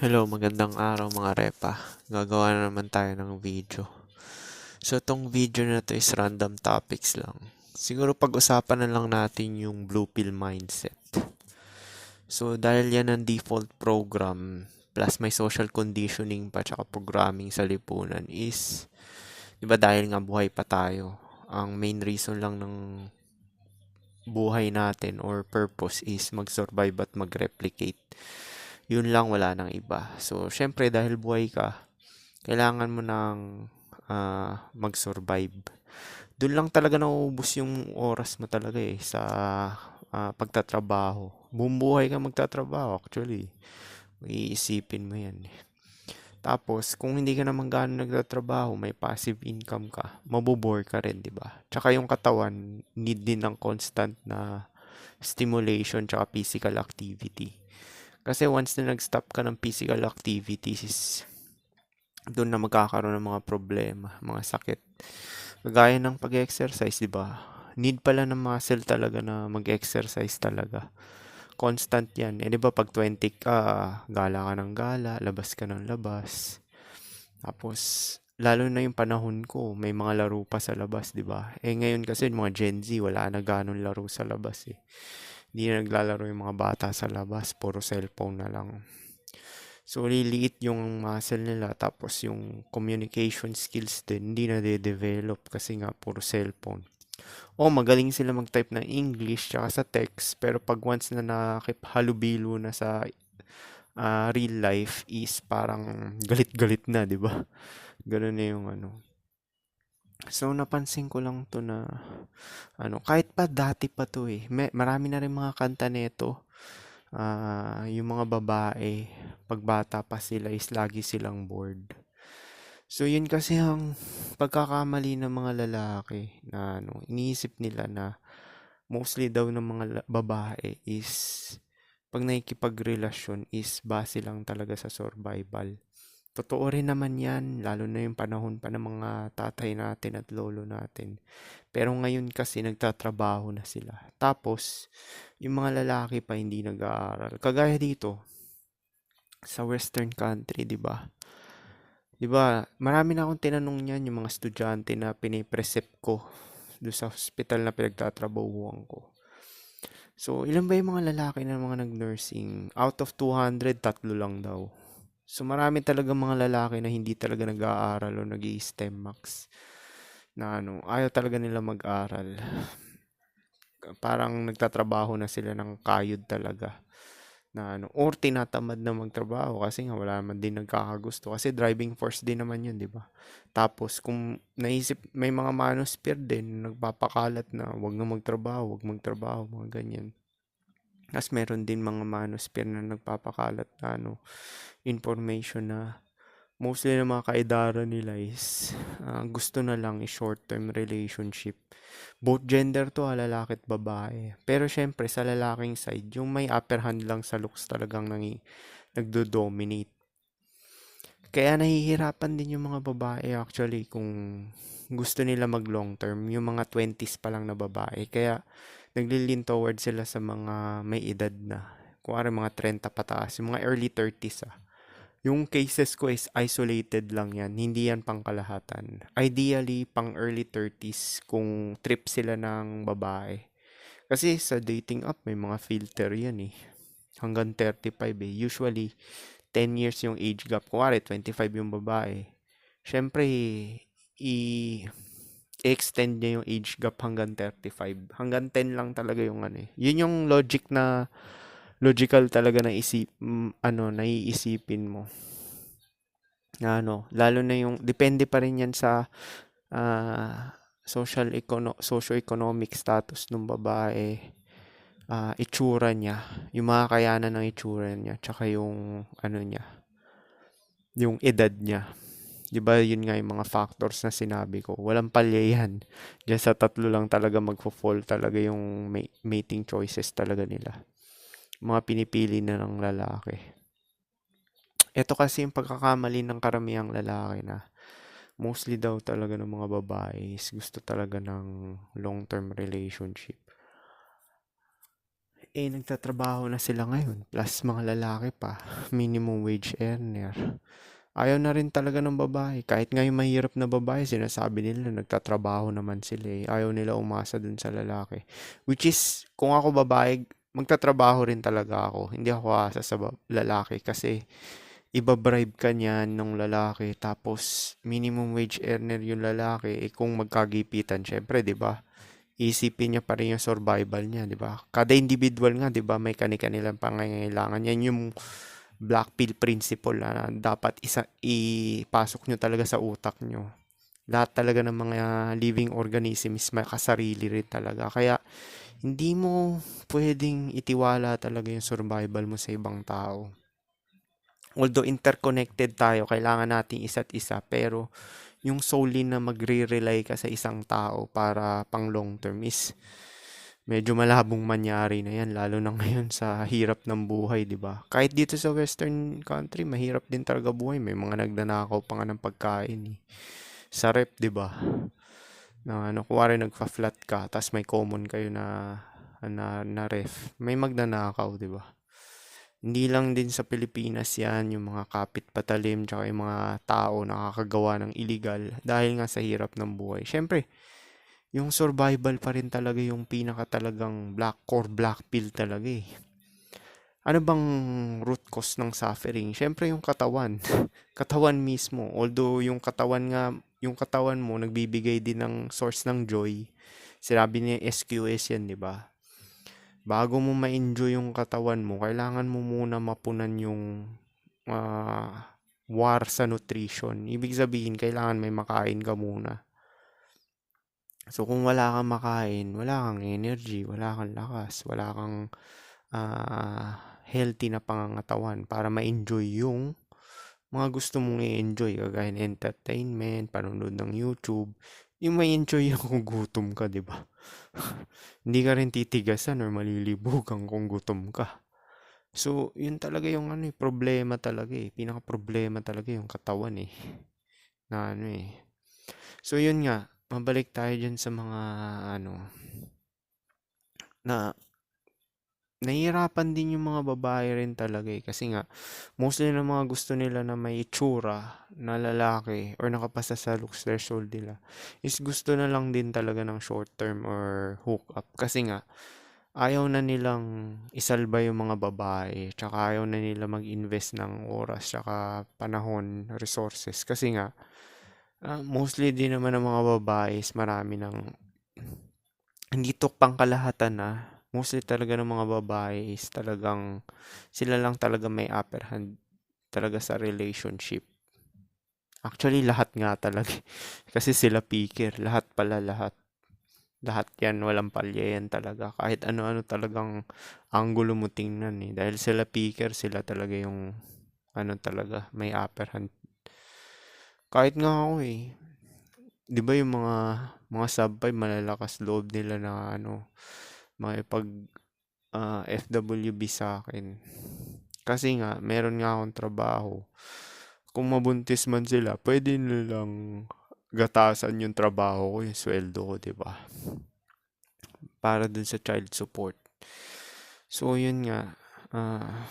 Hello, magandang araw mga repa. Gagawa na naman tayo ng video. So, tong video na to is random topics lang. Siguro pag-usapan na lang natin yung blue pill mindset. So, dahil yan ang default program, plus may social conditioning pa tsaka programming sa lipunan is, di ba dahil nga buhay pa tayo, ang main reason lang ng buhay natin or purpose is mag-survive at mag-replicate. Yun lang, wala nang iba. So, syempre dahil buhay ka, kailangan mo ng mag-survive. Doon lang talaga nauubos yung oras mo talaga sa pagtatrabaho. Buong buhay ka magtatrabaho actually. Iisipin mo yan. Tapos, kung hindi ka naman gaano nagtatrabaho, may passive income ka, mabobore ka rin, di ba? Tsaka yung katawan, need din ng constant na stimulation tsaka physical activity. Kasi once na nag-stop ka ng physical activities, doon na magkakaroon ng mga problema, mga sakit. Kagaya ng pag-exercise, di ba? Need pala ng muscle talaga na mag-exercise talaga. Constant yan. Di ba pag 20 ka, gala ka ng gala, labas ka ng labas. Tapos, lalo na yung panahon ko, may mga laro pa sa labas, di ba? Ngayon kasi mga Gen Z, wala na ganun laro sa labas Hindi na naglalaro yung mga bata sa labas, puro cellphone na lang. So, liliit yung muscle nila, tapos yung communication skills din, hindi na de-develop kasi nga puro cellphone. Magaling sila mag-type ng English tsaka sa text, pero pag once na nakiphalubilo na sa real life is parang galit-galit na, di ba? Ganun na yung ano. So, napansin ko lang to na kahit pa dati pa to marami na rin mga kanta nito. Yung mga babae, pag bata pa sila is lagi silang bored. So, yun kasi ang pagkakamali ng mga lalaki na iniisip nila na mostly daw ng mga babae is pag nakikipagrelasyon is base lang talaga sa survival. Totoo rin naman yan, lalo na yung panahon pa ng mga tatay natin at lolo natin. Pero ngayon kasi nagtatrabaho na sila. Tapos, yung mga lalaki pa hindi nag-aaral. Kagaya dito, sa western country, di ba? Di ba, marami na akong tinanong niyan yung mga estudyante na pinipresep ko doon sa hospital na pinagtatrabahuan ko. So, ilan ba yung mga lalaki na mga nag-nursing? Out of 200, tatlo lang daw. So, marami talaga mga lalaki na hindi talaga nag-aaral o nag-i-STEM max na ayaw talaga nila mag-aral. Parang nagtatrabaho na sila ng kayod talaga na or tinatamad na magtrabaho kasi nga wala naman din nagkakagusto kasi driving force din naman yun, di ba? Tapos kung naisip may mga manosphere din nagpapakalat na wag na magtrabaho, mga ganyan. Tapos meron din mga manosphere na nagpapakalat na information na mostly ng mga kaedara nila is gusto na lang short-term relationship. Both gender to, lalaki at babae. Pero syempre, sa lalaking side, yung may upper hand lang sa looks talagang nagdo-dominate. Kaya nahihirapan din yung mga babae actually kung gusto nila mag long term, yung mga 20s pa lang na babae. Kaya naglilin toward sila sa mga may edad na. Kung mga 30 pataas, yung mga early 30s Yung cases ko is isolated lang yan, hindi yan pangkalahatan. Ideally, pang early 30s kung trip sila ng babae. Kasi sa dating app, may mga filter yan Hanggang 35 Usually, 10 years yung age gap. Kuwari, 25 yung babae. Siyempre, i-extend niya yung age gap hanggang 35. Hanggang 10 lang talaga yung Yun yung logical talaga na naiisipin mo. Lalo na yung, depende pa rin yan sa socio-economic status ng babae, itsura niya, yung mga kayanan ng itsura niya, tsaka yung, niya, yung edad niya. Di ba yun nga yung mga factors na sinabi ko. Walang palya yan. Diyan sa tatlo lang talaga magfo-fall talaga yung mating choices talaga nila. Mga pinipili na ng lalaki. Ito kasi yung pagkakamali ng karamihang lalaki na mostly daw talaga ng mga babae is gusto talaga ng long-term relationship. Eh, nagtatrabaho na sila ngayon, plus mga lalaki pa, minimum wage earner. Ayaw na rin talaga ng babae. Kahit nga yung mahirap na babae, sinasabi nila nagtatrabaho naman sila eh. Ayaw nila umasa dun sa lalaki. Which is, kung ako babae, magtatrabaho rin talaga ako. Hindi ako asa sa lalaki kasi ibabribe ka niyan ng lalaki tapos minimum wage earner yung lalaki eh kung magkagipitan syempre 'di ba isipin niya pa rin yung survival niya 'di ba kada individual nga 'di ba may kani-kanilang pangangailangan yan yung black pill principle na dapat ipasok nyo talaga sa utak nyo lahat talaga ng mga living organisms may kasarili rin talaga kaya hindi mo pwedeng itiwala talaga yung survival mo sa ibang tao. Although interconnected tayo, kailangan nating isa't isa, pero yung solely na magre-rely ka sa isang tao para pang long term is medyo malabong mangyari na yan, lalo na ngayon sa hirap ng buhay, di ba? Kahit dito sa western country, mahirap din talaga buhay. May mga nagnanakaw pa nga ng pagkain eh. Sa rep, di ba? Na ano, kuwari nagfa-flat ka, tas may common kayo na ref. May magnanakaw, di ba? Hindi lang din sa Pilipinas yan, yung mga kapit patalim, tsaka yung mga tao nakakagawa ng illegal dahil nga sa hirap ng buhay. Siyempre, yung survival pa rin talaga yung pinaka talagang black pill talaga eh. Ano bang root cause ng suffering? Siyempre yung katawan. Katawan mismo. Although yung katawan nga, yung katawan mo nagbibigay din ng source ng joy. Sinabi niya SQS yan, di ba? Bago mo ma-enjoy yung katawan mo, kailangan mo muna mapunan yung war sa nutrition. Ibig sabihin, kailangan may makain ka muna. So, kung wala kang makain, wala kang energy, wala kang lakas, wala kang healthy na pangangatawan para ma-enjoy yung mga gusto mong i-enjoy, kagaya ng entertainment, panonood ng YouTube, yung may enjoy yung kung gutom ka, di ba? Hindi ka rin titigasan or malilibugan kung gutom ka. So, yun talaga yung ano, problema talaga eh. Pinaka-problema talaga yung katawan eh. Na ano eh. So, yun nga. Mabalik tayo dyan sa mga ano, na nahihirapan din yung mga babae rin talaga eh. Kasi nga, mostly ng mga gusto nila na may itsura na lalaki or nakapasa sa looks threshold nila is gusto na lang din talaga ng short term or hook up. Kasi nga, ayaw na nilang isalba yung mga babae, tsaka ayaw na nila mag-invest ng oras, tsaka panahon, resources. Kasi nga, mostly din naman ng mga babae is marami ng, hindi to pangkalahatan na, mostly talaga ng mga babae is talagang, sila lang talaga may upper hand talaga sa relationship. Actually, lahat nga talaga. Kasi sila picker, lahat pala lahat. Lahat yan, walang palya yan talaga. Kahit ano-ano talagang anggulo mo tingnan eh. Dahil sila picker, sila talaga yung ano talaga, may upper hand. Kahit nga ako eh. 'Di ba yung mga sub 5 malalakas loob nila na ano, makipag FWB sa akin. Kasi nga, meron nga akong trabaho. Kung mabuntis man sila, pwede nilang gatasan yung trabaho ko, yung sweldo ko, 'di ba? Para dun sa child support. So, yun nga. ah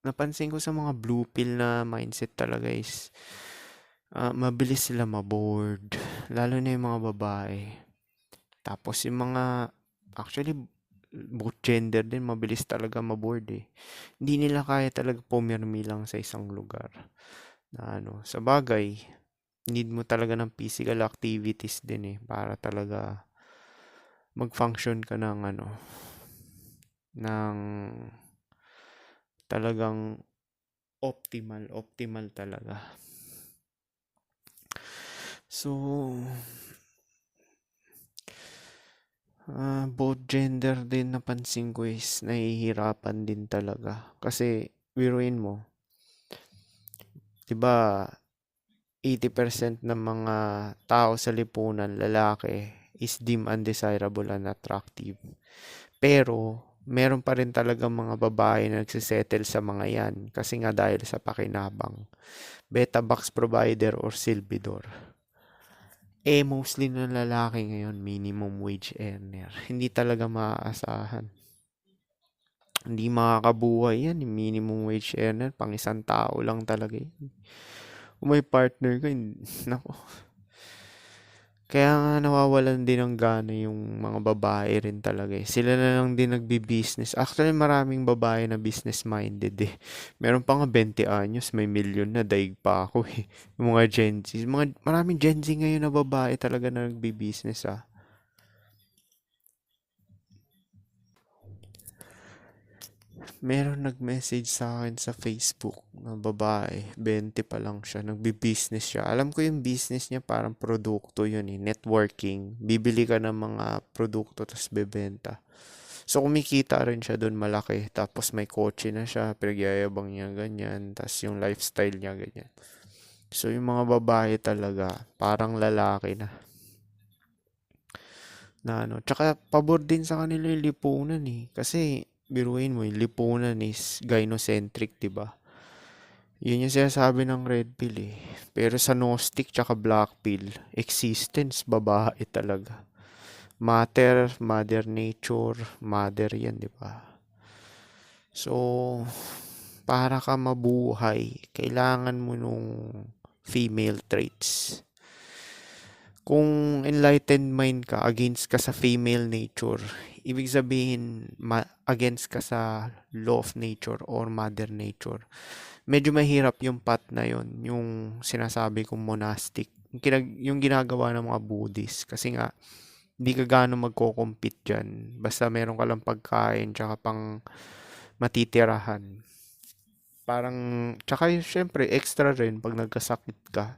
napansin ko sa mga blue pill na mindset talaga is mabilis sila maboard. Lalo na yung mga babae. Tapos yung mga, actually, both gender din, mabilis talaga maboard eh. Hindi nila kaya talaga pumirmi lang sa isang lugar. Na ano, sa bagay, need mo talaga ng physical activities din eh, para talaga mag-function ka ng ano, ng talagang optimal talaga. So, both gender din napansin ko is nahihirapan din talaga. Kasi, biruin mo, 'di ba 80% ng mga tao sa lipunan, lalaki, is deemed undesirable and attractive. Pero, meron pa rin talaga mga babae na nagsisettle sa mga yan kasi nga dahil sa pakinabang. Beta box provider or silbidor. Mostly na lalaki ngayon, minimum wage earner. Hindi talaga maaasahan. Hindi makakabuhay yan, yung minimum wage earner. Pang isang tao lang talaga yun. Kung may partner ko, nako. Kaya nga nawawalan din ng gana yung mga babae rin talaga eh. Sila na lang din nagbi-business. Actually, maraming babae na business-minded eh. Meron pa nga 20 anyos, may milyon na, daig pa ako eh. Yung mga Gen Z. Maraming Gen Z ngayon na babae talaga na nagbi-business ah. Meron nag-message sa akin sa Facebook na babae, 20 pa lang siya, nagbi-business siya. Alam ko yung business niya parang produkto yun eh, networking. Bibili ka ng mga produkto tapos bebenta. So kumikita rin siya doon malaki. Tapos may kotse na siya, pinagyayabang niya ganyan. Tapos yung lifestyle niya ganyan. So yung mga babae talaga, parang lalaki na. Na ano. Tsaka pabor din sa kanila yung lipunan eh. Kasi biruin mo, yung lipunan is gynocentric, 'di ba? Yun yung sinasabi ng red pill eh. Pero sa Gnostic tsaka black pill, existence babae talaga. Matter, mother nature, mother yan, 'di ba? So, para ka mabuhay, kailangan mo nung female traits. Kung enlightened mind ka, against ka sa female nature, ibig sabihin, against ka sa law of nature or mother nature. Medyo mahirap yung path na yon, yung sinasabi kong monastic. Yung ginagawa ng mga Buddhist. Kasi nga, hindi ka gaano magko-compete dyan. Basta meron ka lang pagkain, tsaka pang matitirahan. Parang, tsaka syempre, extra rin pag nagkasakit ka.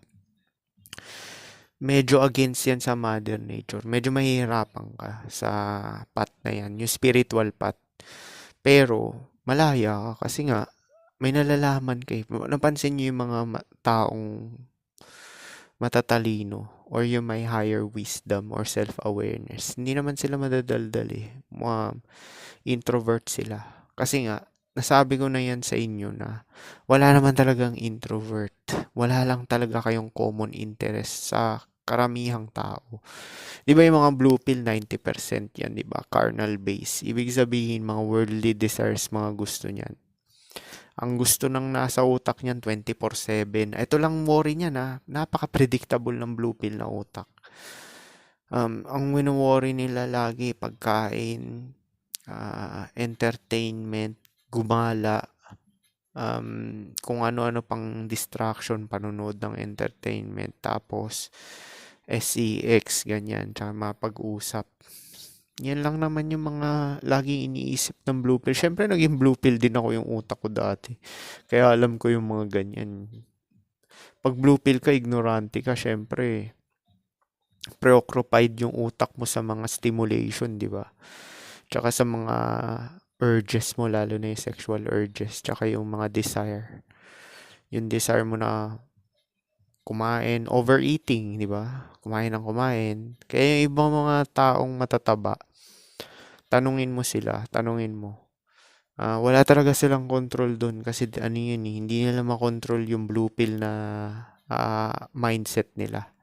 Medyo against yan sa mother nature. Medyo mahihirapan ka sa path na yan, yung spiritual path. Pero, malaya ka kasi nga, may nalalaman kayo. Napansin niyo yung mga taong matatalino or yung may higher wisdom or self-awareness. Hindi naman sila madadaldal eh. Mga introvert sila. Kasi nga, nasabi ko na yan sa inyo na wala naman talagang introvert. Wala lang talaga kayong common interest sa karamihang tao. Di ba yung mga blue pill, 90% yan, di ba? Carnal base. Ibig sabihin, mga worldly desires, mga gusto niyan. Ang gusto ng nasa utak niyan 24/7. Ito lang worry niya na napaka-predictable ng blue pill na utak. Ang wino-worry nila lagi pagkain, entertainment, gumala, kung ano-ano pang distraction, panonood ng entertainment, tapos sex, ganyan, tsaka mapag-usap. Yan lang naman yung mga laging iniisip ng blue pill. Siyempre, naging blue pill din ako yung utak ko dati. Kaya alam ko yung mga ganyan. Pag blue pill ka, ignorante ka, siyempre, preoccupied yung utak mo sa mga stimulation, di ba? Tsaka sa mga urges mo, lalo na yung sexual urges, tsaka yung mga desire. Yung desire mo na kumain, overeating, di ba? Kumain ng kumain. Kaya yung ibang mga taong matataba, tanungin mo sila, tanungin mo. Wala talaga silang control dun kasi ano yun eh, hindi nila makontrol yung blue pill na mindset nila.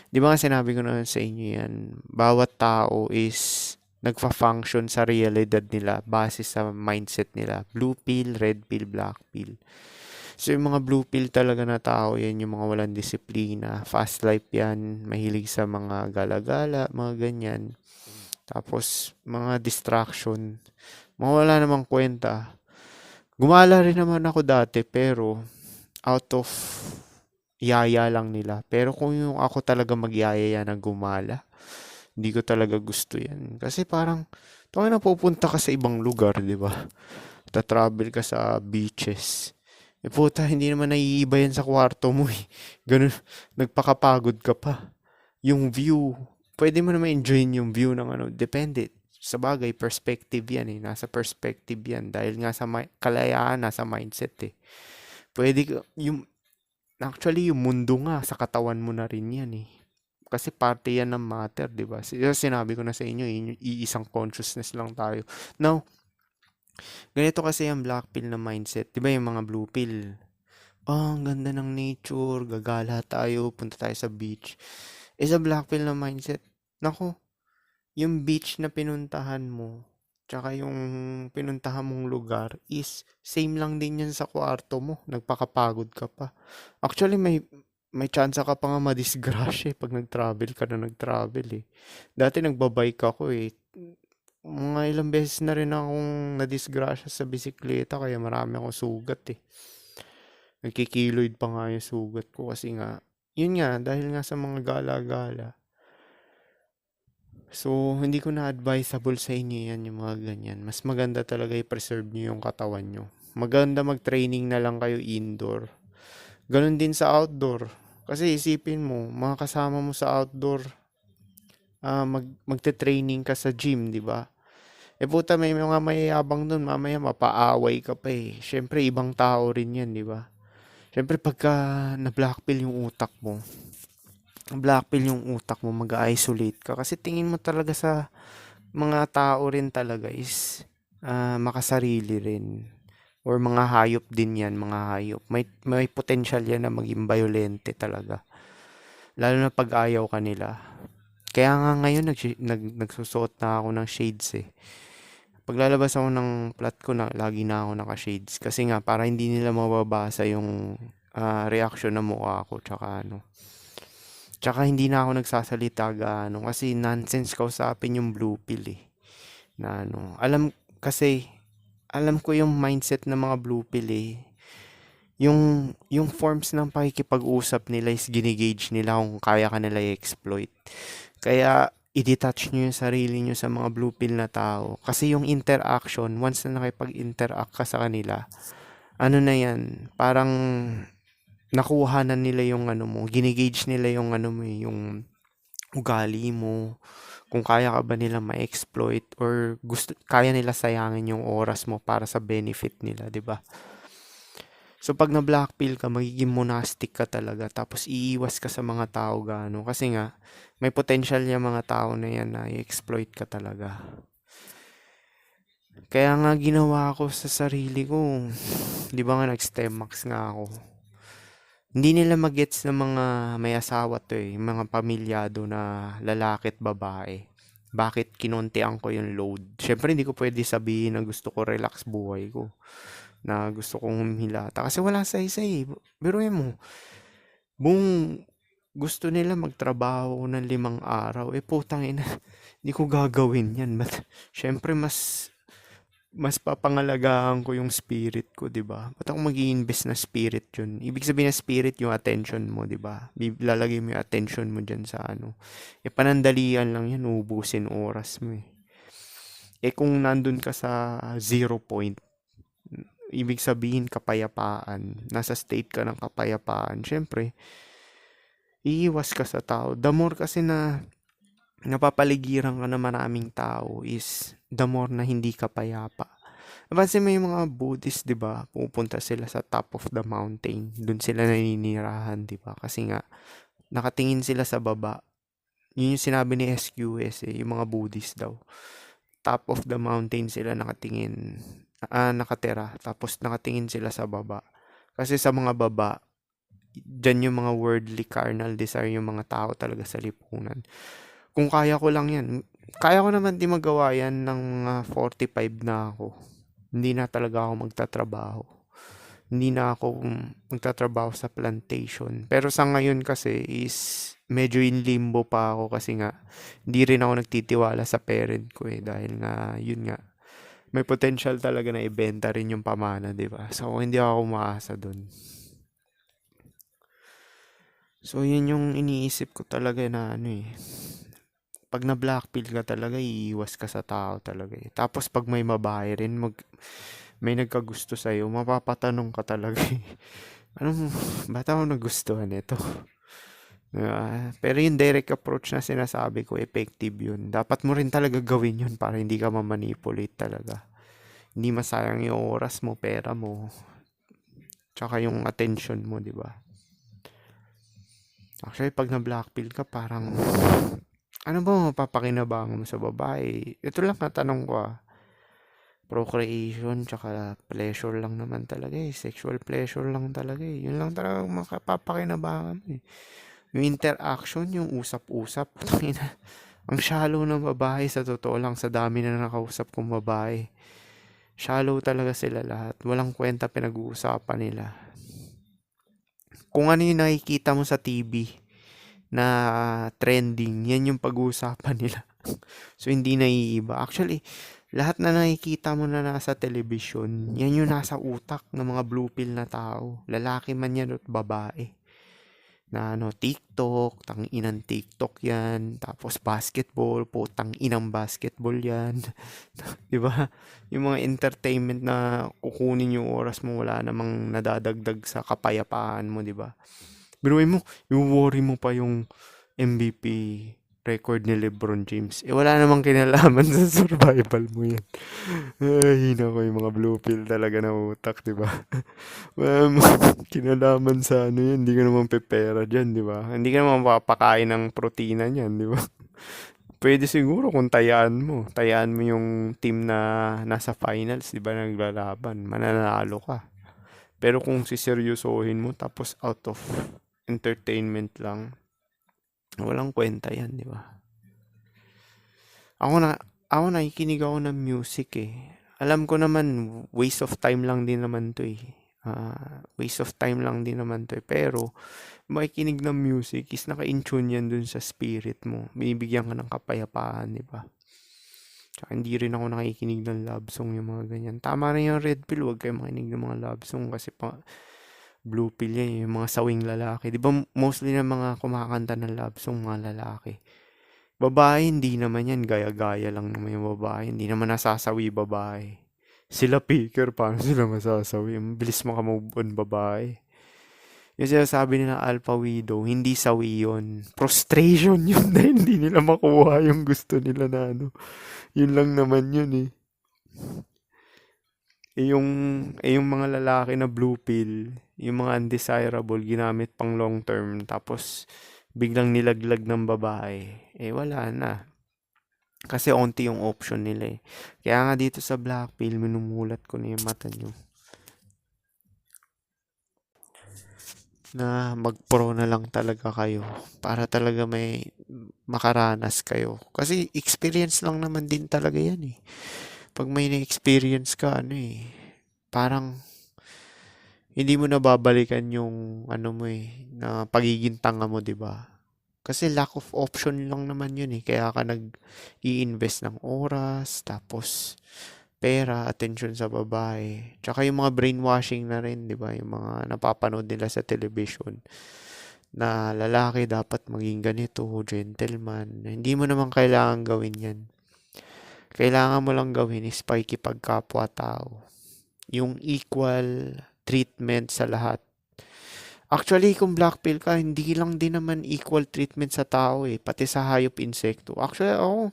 Di ba nga sinabi ko na sa inyo yan, bawat tao is nagfa-function sa realidad nila base sa mindset nila. Blue pill, red pill, black pill. So yung mga blue pill talaga na tao, yan yung mga walang disiplina. Fast life yan, mahilig sa mga gala-gala, mga ganyan. Tapos mga distraction, mga wala namang kwenta. Gumala rin naman ako dati pero out of yaya lang nila. Pero kung yung ako talaga magyayaya na gumala, hindi ko talaga gusto yan. Kasi parang, tuwag na pupunta ka sa ibang lugar, di ba? Ta-travel ka sa beaches. Eh puta, hindi naman naiiba yan sa kwarto mo eh. Ganun, nagpakapagod ka pa. Yung view, pwede mo naman enjoyin yung view ng ano, depende. Sa bagay, perspective yan eh. Nasa perspective yan. Dahil nga sa kalayaan, nasa mindset eh. Pwede yung, actually, yung mundo nga, sa katawan mo na rin yan eh. Kasi parte yan ng matter, di ba? Sinabi ko na sa inyo, iisang consciousness lang tayo. Now, ganito kasi ang black pill na mindset. Di ba yung mga blue pill? Ang ganda ng nature, gagala tayo, punta tayo sa beach. Eh sa black pill na mindset, nako, yung beach na pinuntahan mo, tsaka yung pinuntahan mong lugar is same lang din yan sa kwarto mo. Nagpakapagod ka pa. Actually, may chance ka pa nga madisgrasya pag nag-travel ka na nag-travel eh. Dati nagbabike ako eh. Mga ilang beses na rin akong nadisgrasya sa bisikleta kaya marami akong sugat eh. Nagkikiloid pa nga yung sugat ko kasi nga, yun nga, dahil nga sa mga gala-gala. So, hindi ko na advisable sa inyo yan, yung mga ganyan. Mas maganda talaga i-preserve nyo yung katawan nyo. Maganda mag-training na lang kayo indoor. Ganon din sa outdoor. Kasi isipin mo, mga kasama mo sa outdoor, magte-training ka sa gym, di ba? Eh puta, may mga mayayabang dun, mamaya mapaaway ka pa eh. Siyempre, ibang tao rin yan, di ba? Siyempre, pagka na-blackpill yung utak mo, mag-isolate ka. Kasi tingin mo talaga sa mga tao rin talaga is makasarili rin. Or mga hayop din yan, mga hayop. May potential yan na maging violente talaga. Lalo na pag ayaw ka nila. Kaya nga ngayon nagsusuot na ako ng shades eh. Paglalabas ako ng flat ko na lagi na ako naka-shades kasi nga para hindi nila mababasa yung reaction ng mukha ko tsaka ano. Tsaka hindi na ako nagsasalita gaano kasi nonsense kausapin yung blue pill eh. Na ano, alam ko yung mindset ng mga blue pill eh. Yung forms ng pakikipag-usap nila is ginigauge nila kung kaya ka nila i-exploit. Kaya i-detach nyo yung sarili nyo sa mga blue pill na tao. Kasi yung interaction, once na nakipag-interact ka sa kanila, ano na yan, parang nakuha na nila yung ano mo, ginigauge nila yung ano mo, yung ugali mo, kung kaya ka ba nila ma-exploit or kaya nila sayangin yung oras mo para sa benefit nila, 'di ba? So pag na blackpill ka, magiging monastic ka talaga tapos iiwas ka sa mga tao gaano kasi nga may potential yung mga tao na yan na i-exploit ka talaga. Kaya nga ginawa ko sa sarili ko, 'di ba nga nag-STEM Max nga ako. Hindi nila magets ng mga may asawa to eh, mga pamilyado na lalaki at babae. Bakit kinontian ko yung load? Siyempre hindi ko pwede sabihin na gusto ko relax buhay ko. Na gusto kong humilata. Kasi wala sa isa eh. Biruin mo, buong gusto nila magtrabaho ng 5 araw. Eh putang ina, hindi ko gagawin yan. But, syempre mas papangalagaan ko yung spirit ko, 'di ba? Ba't ako mag-i-invest na spirit 'yun? Ibig sabihin na spirit yung attention mo, 'di ba? Lalagay mo yung attention mo diyan sa ano. Eh panandalian lang 'yan, ubusin oras mo eh. Eh kung nandun ka sa 0 point, ibig sabihin kapayapaan, nasa state ka ng kapayapaan. Syempre, iiwas ka sa tao. The more kasi na napapaligiran ka ng maraming tao is the more na hindi ka payapa. Napansin mo yung mga Buddhist, 'di ba? Pupunta sila sa top of the mountain. Doon sila naninirahan, 'di ba? Kasi nga nakatingin sila sa baba. Yun yung sinabi ni SQS eh, yung mga Buddhist daw. Top of the mountain sila nakatingin, nakatira. Tapos nakatingin sila sa baba. Kasi sa mga baba, dyan yung mga worldly carnal desire yung mga tao talaga sa lipunan. Kung kaya ko lang yan, kaya ko naman di magawa yan ng mga 45 na ako. Hindi na talaga ako magtatrabaho. Hindi na ako magtatrabaho sa plantation. Pero sa ngayon kasi is medyo in limbo pa ako kasi nga hindi rin ako nagtitiwala sa parent ko eh dahil nga yun nga may potential talaga na ibenta rin yung pamana, 'di ba? So hindi ako umaasa doon. So yun yung iniisip ko talaga na ano eh. Pag na blackpill ka talaga, iiwas ka sa tao talaga eh. Tapos pag may mabahay rin, may nagkagusto sa'yo, mapapatanong ka talaga eh. Ano, ba't ako nagustuhan ito? Pero yung direct approach na sinasabi ko, effective yun. Dapat mo rin talaga gawin yun para hindi ka ma-manipulate talaga. Hindi masayang yung oras mo, pera mo, tsaka yung attention mo, di ba? Actually, pag na-blackpill ka, parang, ano ba mapapakinabangan mo sa babae? Ito lang natanong ko procreation, tsaka pleasure lang naman talaga eh. Sexual pleasure lang talaga eh. Yun lang talaga makapapakinabangan mo eh. Yung interaction, yung usap-usap, tangina, ang shallow ng babae sa totoo lang sa dami na nakausap kong babae. Shallow talaga sila lahat. Walang kwenta pinag-uusapan nila. Kung ano yung nakikita mo sa TV na trending, yan yung pag-uusapan nila. So, hindi naiiba. Actually, lahat na nakikita mo na nasa television, yan yung nasa utak ng mga blue pill na tao. Lalaki man yan at babae. Na ano, TikTok, tang inang TikTok yan. Tapos basketball, putang inang basketball yan. 'Di ba? Yung mga entertainment na kukunin yung oras mo, wala namang nadadagdag sa kapayapaan mo, 'di ba? Biruin mo, yung worry mo pa yung MVP record ni LeBron James. Eh wala namang kinalaman sa survival mo yan. Ay, nako, yung mga blue pill talaga na utak, 'di ba? Wala namang kinalaman sa ano yan, hindi ka naman pepera dyan, 'di ba? Hindi ka naman papakain ng protina niyan, 'di ba? Pwede siguro kung tayaan mo yung team na nasa finals, 'di ba, naglalaban, mananalo ka. Pero kung siseryosohin mo tapos out of entertainment lang, walang kwenta 'yan, 'di ba? Ako na ako nakikinig ako ng music eh. Alam ko naman waste of time lang din naman 'to eh. Waste of time lang din naman 'to eh. Pero makikinig ng music is naka-in-tune yan dun sa spirit mo. Binibigyan ka ng kapayapaan, di ba? Tsaka hindi rin ako nakikinig ng love song yung mga ganyan. Tama rin yung red pill, huwag kayo makinig ng mga love song kasi blue pill yan, yung mga sawing lalaki. Di ba mostly ng mga kumakanta ng love song, mga lalaki. Babae, hindi naman yan. Gaya-gaya lang naman yung babae. Hindi naman nasasawi babae. Sila picker, paano sila masasawi? Ang bilis makamove on babae. Yung sinasabi nila alpha widow, hindi sawi yun. Frustration yun na hindi nila makuha yung gusto nila na ano. Yun lang naman yun eh. Yung mga lalaki na blue pill, yung mga undesirable, ginamit pang long term, tapos biglang nilaglag ng babae, eh wala na. Kasi onti yung option nila eh. Kaya nga dito sa black pill, minumulat ko na yung mata nyo. Na mag-pro na lang talaga kayo para talaga may makaranas kayo. Kasi experience lang naman din talaga yan eh. Pag may na-experience ka, ano eh, parang hindi mo na babalikan yung ano mo eh, na pagiging tanga mo, 'di ba? Kasi lack of option lang naman yun eh. Kaya ka nag-i-invest ng oras, tapos pera, attention sa babae. Tsaka yung mga brainwashing na rin, 'di ba? Yung mga napapanood nila sa television na lalaki dapat maging ganito, gentleman. Hindi mo naman kailangan gawin 'yan. Kailangan mo lang gawin is pakikipagkapwa-tao. Yung equal treatment sa lahat. Actually, kung black pill ka, hindi lang din naman equal treatment sa tao eh, pati sa hayop, insekto. Actually, ako,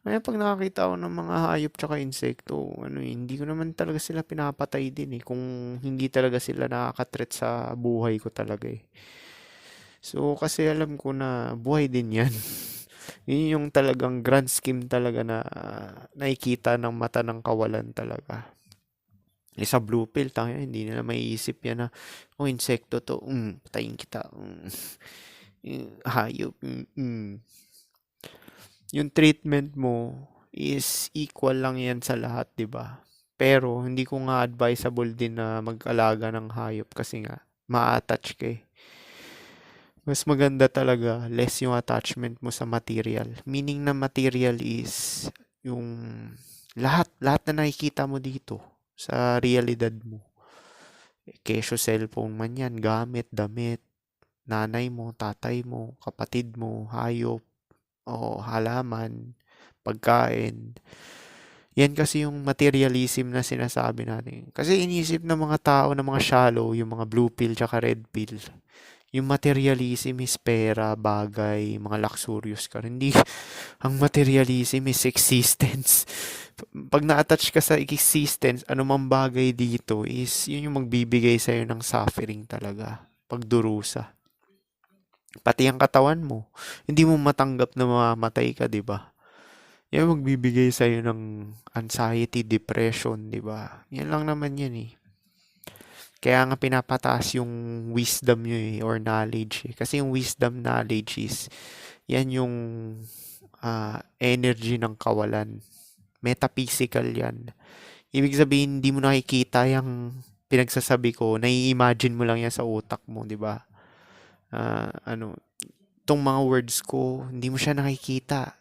ngayon pag nakakita ako ng mga hayop tsaka insekto, ano eh, hindi ko naman talaga sila pinapatay din eh, kung hindi talaga sila nakaka-threat sa buhay ko talaga eh. So, kasi alam ko na buhay din yan. Yun yung talagang grand scheme talaga na nakikita ng mata ng kawalan talaga. Eh, sa blue pill, tayo, hindi nila maiisip yan na, oh, insekto to, patayin kita, hayop, Yung treatment mo is equal lang yan sa lahat, di ba? Pero, hindi ko nga advisable din na mag-alaga ng hayop kasi nga, ma-attach ka eh. Mas maganda talaga, less yung attachment mo sa material. Meaning na material is yung lahat na nakikita mo dito sa realidad mo. Kesyo cellphone man yan, gamit, damit, nanay mo, tatay mo, kapatid mo, hayop, o halaman, pagkain. Yan kasi yung materialism na sinasabi natin. Kasi iniisip ng mga tao na mga shallow, yung mga blue pill tsaka red pill. Yung materialism is pera, bagay, mga luxurious ka. Hindi, ang materialism is existence. Pag na-attach ka sa existence, anumang bagay dito is yun yung magbibigay sa'yo ng suffering talaga. Pagdurusa. Pati ang katawan mo. Hindi mo matanggap na mamamatay ka, di ba? Yan magbibigay sa'yo ng anxiety, depression, di ba? Yan lang naman yan eh. Kaya nga pinapataas yung wisdom nyo or knowledge eh. Kasi yung wisdom knowledge is, yan yung energy ng kawalan. Metaphysical yan. Ibig sabihin, hindi mo nakikita yung pinagsasabi ko, nai-imagine mo lang yan sa utak mo, di ba? Ano, tong mga words ko, hindi mo siya nakikita.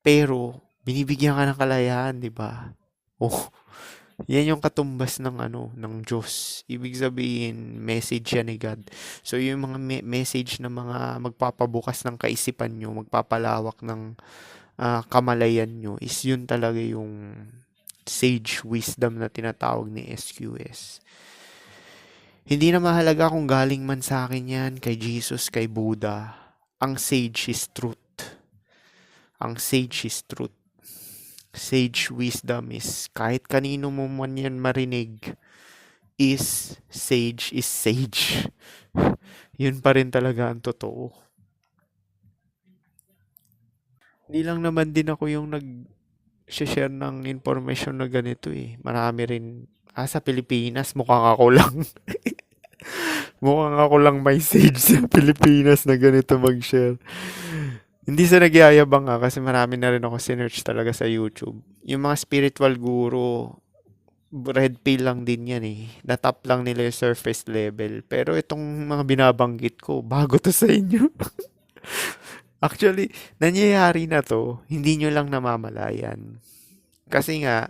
Pero, binibigyan ka ng kalayaan, di ba? Oh, yan yung katumbas ng ng Diyos. Ibig sabihin, message yan ni God. So, yung mga message na mga magpapabukas ng kaisipan nyo, magpapalawak ng kamalayan nyo, is yun talaga yung sage wisdom na tinatawag ni SQS. Hindi na mahalaga kung galing man sa akin yan, kay Jesus, kay Buddha. Ang sage is truth. Ang sage is truth. Sage wisdom is kahit kanino mo man yan marinig, is sage. Yun pa rin talaga ang totoo. Hindi lang naman din ako yung nag-share ng information na ganito eh. Marami rin. Sa Pilipinas, mukhang ako lang. Mukhang ako lang may sage sa Pilipinas na ganito mag-share. Hindi sa nagyayabang kasi marami na rin ako sinearch talaga sa YouTube. Yung mga spiritual guru, red pill lang din yan eh. Natap lang nila yung surface level. Pero itong mga binabanggit ko, bago to sa inyo. Actually, nangyayari na to, hindi nyo lang namamalayan. Kasi nga,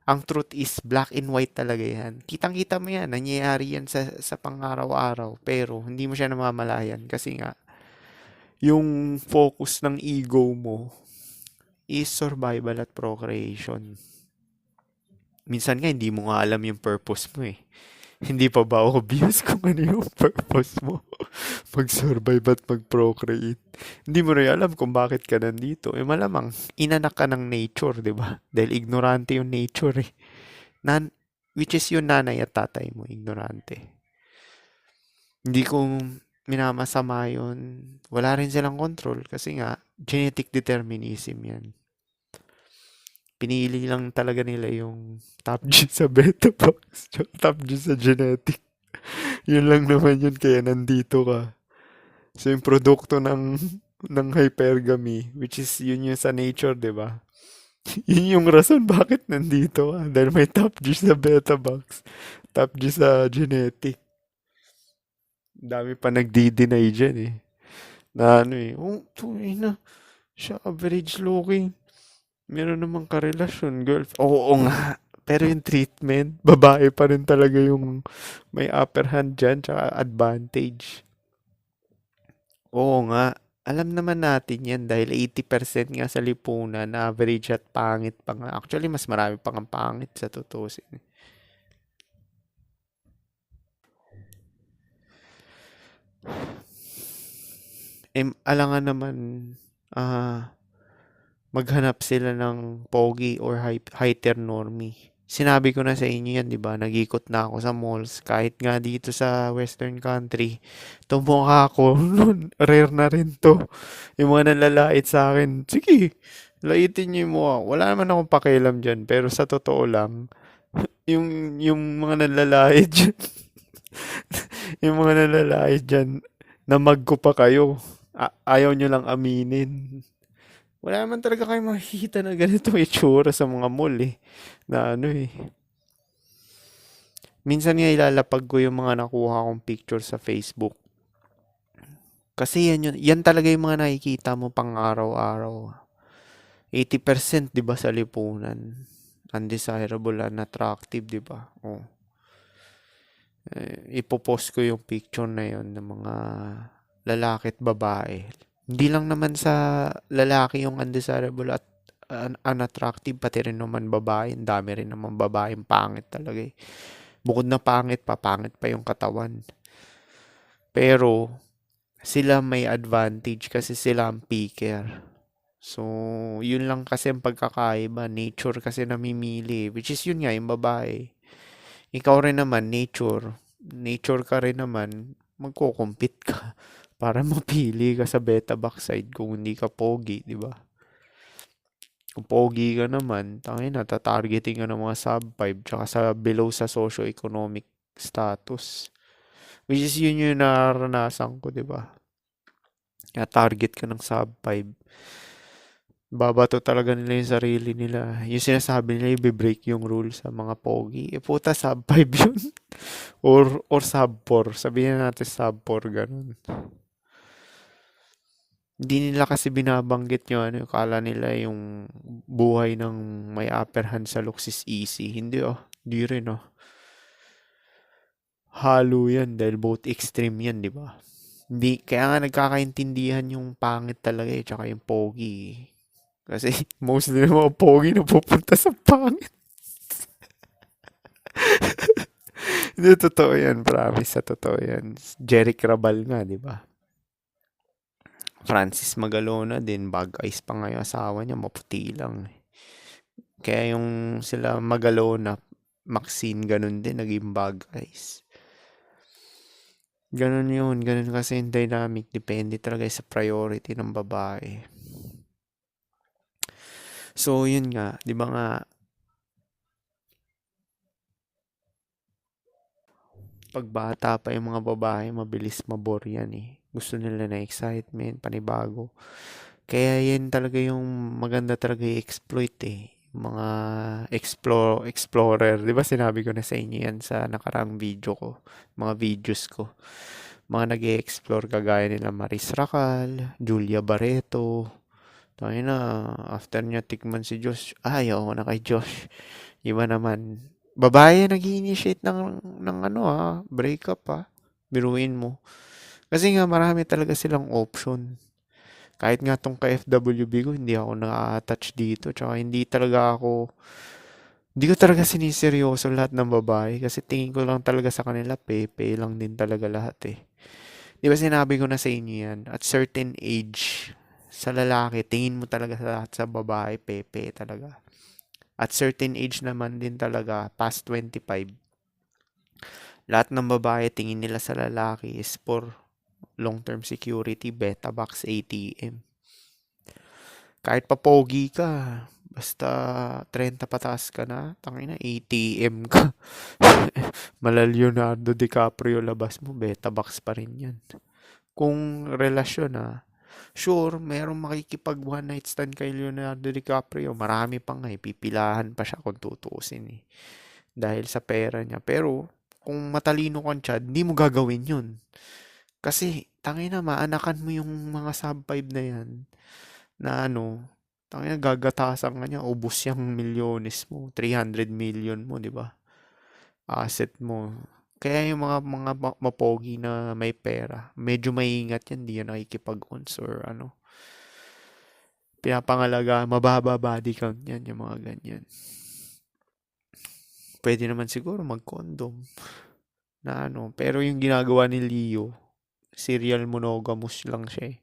ang truth is black and white talaga yan. Kitang-kita mo yan, nangyayari yan sa pang-araw-araw. Pero, hindi mo siya namamalayan. Kasi nga, yung focus ng ego mo is survival at procreation. Minsan nga, hindi mo nga alam yung purpose mo eh. Hindi pa ba obvious kung ano yung purpose mo? Mag-survive at mag-procreate. Hindi mo rin alam kung bakit ka nandito. Malamang, inanak ka ng nature, di ba? Dahil ignorante yung nature eh. Which is yung nanay at tatay mo, ignorante. Hindi ko minamasama yun. Wala rin silang control kasi nga, genetic determinism yan. Pinili lang talaga nila yung top G sa beta box, top G sa genetic. Yun lang naman yun, kaya nandito ka. So, yung produkto ng hypergamy, which is yun yung sa nature, di ba? Yun yung rason bakit nandito ka. Dahil may top G sa beta box, top G sa genetic. Dami pa nagdi-deny dyan eh. Na na, siya average looking. Meron namang karelasyon, girl. Oo nga. Pero yung treatment, babae pa rin talaga yung may upper hand dyan, tsaka advantage. Oo nga. Alam naman natin yan dahil 80% nga sa lipunan na average at pangit pa nga. Actually, mas marami pang ang pangit sa tutusin. Alangan naman, ah, maghanap sila ng pogi or heteronormy. Sinabi ko na sa inyo yan, di ba? Nag-ikot na ako sa malls. Kahit nga dito sa western country, tumukha ako. Nun, rare na rin to. Yung mga nanlalait sa akin, sige, laitin niyo yung mukha. Wala naman akong pakialam dyan. Pero sa totoo lang, yung mga nanlalait dyan, yung mga nanlalait dyan, namag ko pa kayo. Ayaw nyo lang aminin. Wala naman talaga kayo makikita na ganito itsura sa mga mall eh. Na eh. Minsan nga ilalapag ko yung mga nakuha kong picture sa Facebook. Kasi yan talaga yung mga nakikita mo pang araw-araw. 80% 'di ba sa lipunan? Undesirable, unattractive, 'di ba? Oh. Ipopost ko yung picture na yon ng mga lalaki at babae. Hindi lang naman sa lalaki yung undesirable at unattractive, pati rin naman babae. Ang dami rin naman babaeng pangit talaga eh. Bukod na pangit pa yung katawan. Pero, sila may advantage kasi sila ang picker. So, yun lang kasi ang pagkakaiba. Nature kasi namimili. Which is yun nga, yung babae. Ikaw rin naman, nature. Nature ka rin naman. Magko-compete ka para mapili ka sa beta backside kung hindi ka pogi, di ba? Kung pogi ka naman, tangina, tatargeting ka ng mga sub 5 tsaka sa below sa socio-economic status. Which is yun yung naranasan ko, di ba? Kaya target ka ng sub 5. Babato talaga nila yung sarili nila. Yung sinasabi nila, i-break yung rule sa mga pogi. Eh, puta, sub 5 yun. Or sub 4. Sabihin natin sub 4, ganun. Hindi nila kasi binabanggit yung ano, kala nila yung buhay ng may upper hand sa looks is easy. Hindi Hindi rin Halo yan dahil both extreme yan, di ba? Hindi, kaya nga nagkakaintindihan yung pangit talaga tsaka yung pogi. Kasi mostly ng mga pogi na pupunta sa pangit. Hindi, totoo yan, promise, sa totoo yan. Jeric Rabal nga, di ba? Francis Magalona din, bag eyes pa nga yung asawa niya, maputi lang. Kaya yung sila Magalona, Maxine, ganun din, naging bag eyes. Ganun yun, ganun kasi yung dynamic, depende talaga sa priority ng babae. So, yun nga, di ba nga, pag bata pa yung mga babae, mabilis mabore yan eh. Gusto nila na excitement, panibago. Kaya yan talaga yung maganda talaga i-exploit eh. Mga explorer. Di ba sinabi ko na sa inyo yan sa nakarang video ko? Mga videos ko. Mga nag explore kagaya nila Maris Racal, Julia Barreto. Tayo na, after niya tikman si Josh, ayaw ko na kay Josh. Iba naman, babae nag-initiate ng breakup Biruin mo. Kasi nga marami talaga silang option. Kahit nga tong ka-FWB ko, hindi ako na-attach dito. Tsaka hindi ko talaga siniseryoso lahat ng babae. Kasi tingin ko lang talaga sa kanila, pepe lang din talaga lahat eh. Di ba sinabi ko na sa inyo yan? At certain age, sa lalaki, tingin mo talaga sa lahat sa babae, pepe talaga. At certain age naman din talaga, past 25, lahat ng babae tingin nila sa lalaki is for long-term security, beta box, ATM. Kahit pa pogi ka, basta 30 pataas ka na, tangina ATM ka. Mala Leonardo DiCaprio labas mo, beta box pa rin yan. Kung relasyon sure, merong makikipag one night stand kay Leonardo DiCaprio. Marami pa nga pipilahan pa siya kung tutuusin eh. Dahil sa pera niya. Pero, kung matalino kang Chad, hindi mo gagawin yun. Kasi, tangina, maanakan mo yung mga sub 5 na yan. Na tangina, gagatasan ka niya, ubos yung milyones mo. 300 million mo, di ba? Asset mo. Kaya yung mga mapogi na may pera, medyo maingat yan, di yan nakikipag-ons or pinapangalaga, mababa body count yan, yung mga ganyan. Pwede naman siguro mag-condom na pero yung ginagawa ni Leo, serial monogamous lang siya eh.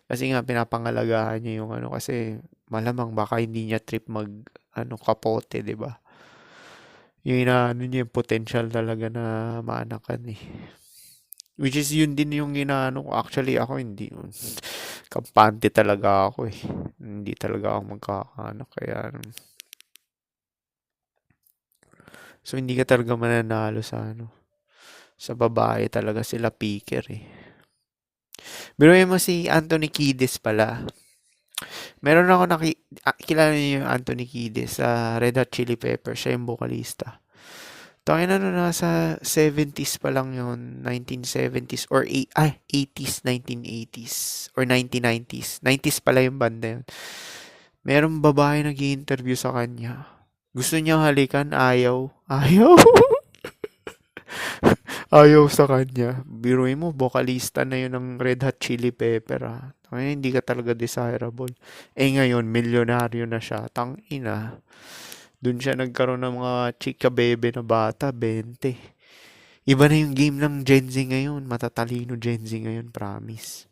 Kasi nga pinapangalagahan niya yung kasi malamang baka hindi niya trip mag kapote, 'di ba? Yung niya yung potential talaga na maanakan eh. Which is yun din yung ko. Actually ako hindi. Kampante talaga ako eh. Hindi talaga ako magkakaanak. Kaya so hindi ka talaga mananalo sa sa babae talaga sila picker eh. Biruin mo si Anthony Kiedis pala. Meron ako kilala niyo yung Anthony Kiedis sa Red Hot Chili Peppers. Siya yung vocalista. Tangin nasa 70s pa lang yun. 1970s or 80s, 1980s or 1990s. 90s pala yung banda yun. Merong babae nag-i-interview sa kanya. Gusto niya halikan, ayaw. Ayaw. Ayaw sa kanya. Biruin mo, vocalista na yun ng Red Hot Chili Pepper Ay, hindi ka talaga desirable. Ngayon, milyonaryo na siya. Tangina. Doon siya nagkaroon ng mga chika bebe na bata, 20. Iba na yung game ng Gen Z ngayon. Matatalino Gen Z ngayon, promise.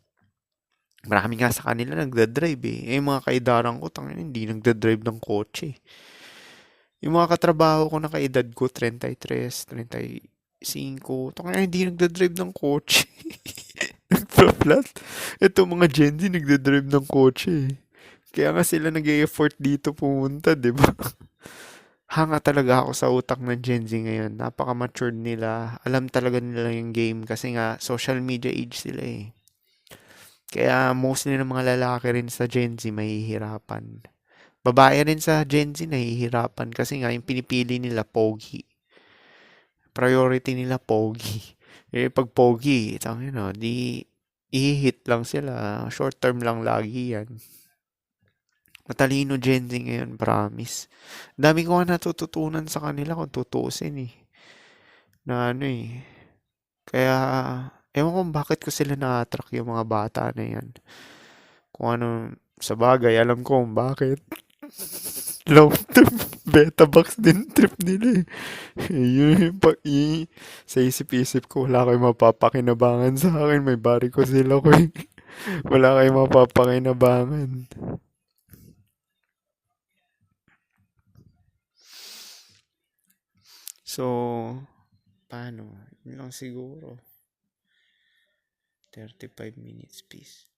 Marami nga sa kanila nagdadrive eh. Yung mga kaidaran ko, tangina, hindi nagdadrive ng kotse. Yung mga katrabaho ko na kaedad ko, 33, 35, tangina, hindi nagdadrive ng kotse. Nagpa-flat. Ito mga Gen Z nagdadrive ng kotse eh. Kaya nga sila nag-e-effort dito pumunta, di ba? hanga talaga ako sa utak ng Gen Z ngayon. Napaka-matured nila. Alam talaga nila yung game kasi nga social media age sila eh. Kaya mostly ng mga lalaki rin sa Gen Z mahihirapan. Babae rin sa Gen Z nahihirapan kasi nga yung pinipili nila pogi. Priority nila pogi. Eh pag pogi, tangin na, di i-hit lang sila. Short term lang lagi yan. Matalino Gen Z ngayon, promise. Dami ko nga natututunan sa kanila kung tutuusin eh. Na ano eh. Kaya, ewan ko bakit ko sila na-attract yung mga bata na yan. Kung ano, sa bagay, alam ko kung bakit. Love trip, beta box din trip nila eh. Yun yung sa isip-isip ko, wala kayong mapapakinabangan sa akin. May bari ko sila ko eh. Wala kayong mapapakinabangan. So, paano? Yun lang siguro. 35 minutes, peace.